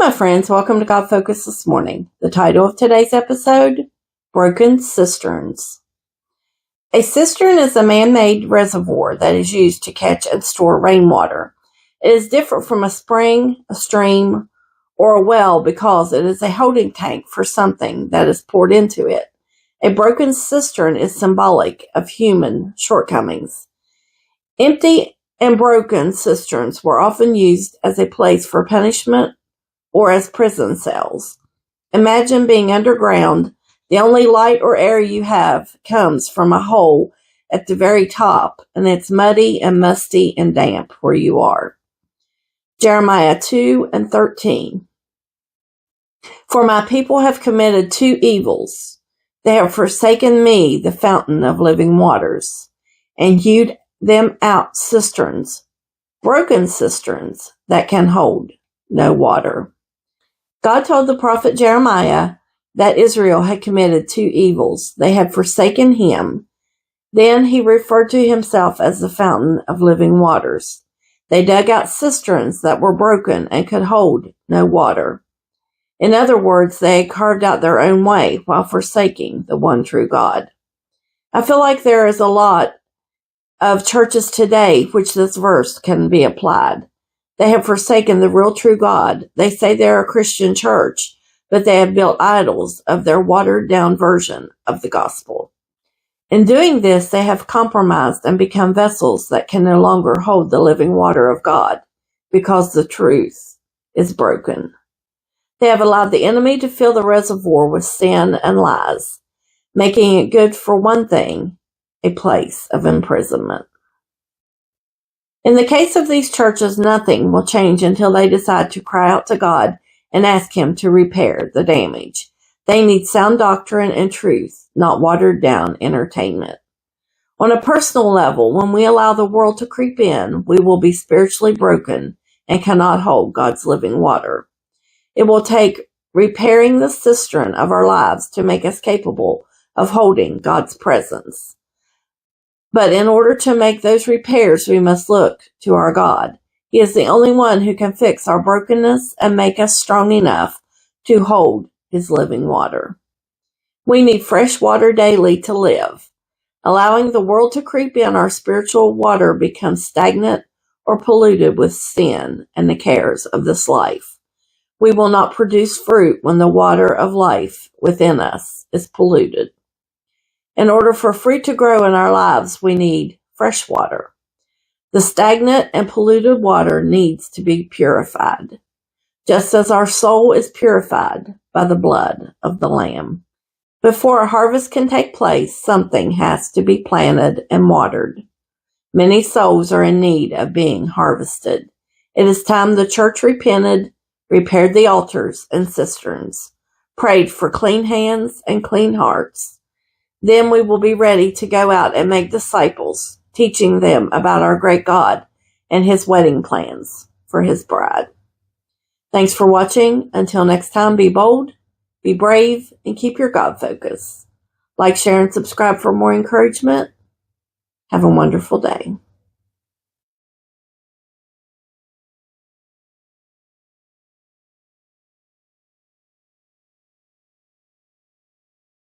my friends, welcome to God Focus this morning. The title of today's episode, Broken Cisterns. A cistern is a man-made reservoir that is used to catch and store rainwater. It is different from a spring, a stream, or a well because it is a holding tank for something that is poured into it. A broken cistern is symbolic of human shortcomings. Empty and broken cisterns were often used as a place for punishment or as prison cells. Imagine being underground. The only light or air you have comes from a hole at the very top, and it's muddy and musty and damp where you are. Jeremiah 2:13. For my people have committed two evils. They have forsaken me, the fountain of living waters, and hewed them out cisterns, broken cisterns that can hold no water. God told the prophet Jeremiah that Israel had committed two evils. They had forsaken him. Then he referred to himself as the fountain of living waters. They dug out cisterns that were broken and could hold no water. In other words, they had carved out their own way while forsaking the one true God. I feel like there is a lot of churches today which this verse can be applied. They have forsaken the real true God. They say they're a Christian church, but they have built idols of their watered-down version of the gospel. In doing this, they have compromised and become vessels that can no longer hold the living water of God because the truth is broken. They have allowed the enemy to fill the reservoir with sin and lies, making it good for one thing, a place of imprisonment. In the case of these churches, nothing will change until they decide to cry out to God and ask Him to repair the damage. They need sound doctrine and truth, not watered-down entertainment. On a personal level, when we allow the world to creep in, we will be spiritually broken and cannot hold God's living water. It will take repairing the cistern of our lives to make us capable of holding God's presence. But in order to make those repairs, we must look to our God. He is the only one who can fix our brokenness and make us strong enough to hold His living water. We need fresh water daily to live. Allowing the world to creep in, our spiritual water becomes stagnant or polluted with sin and the cares of this life. We will not produce fruit when the water of life within us is polluted. In order for fruit to grow in our lives, we need fresh water. The stagnant and polluted water needs to be purified, just as our soul is purified by the blood of the Lamb. Before a harvest can take place, something has to be planted and watered. Many souls are in need of being harvested. It is time the church repented, repaired the altars and cisterns, prayed for clean hands and clean hearts. Then we will be ready to go out and make disciples, teaching them about our great God and His wedding plans for His bride. Thanks for watching. Until next time, be bold, be brave, and keep your God focus. Like, share, and subscribe for more encouragement. Have a wonderful day.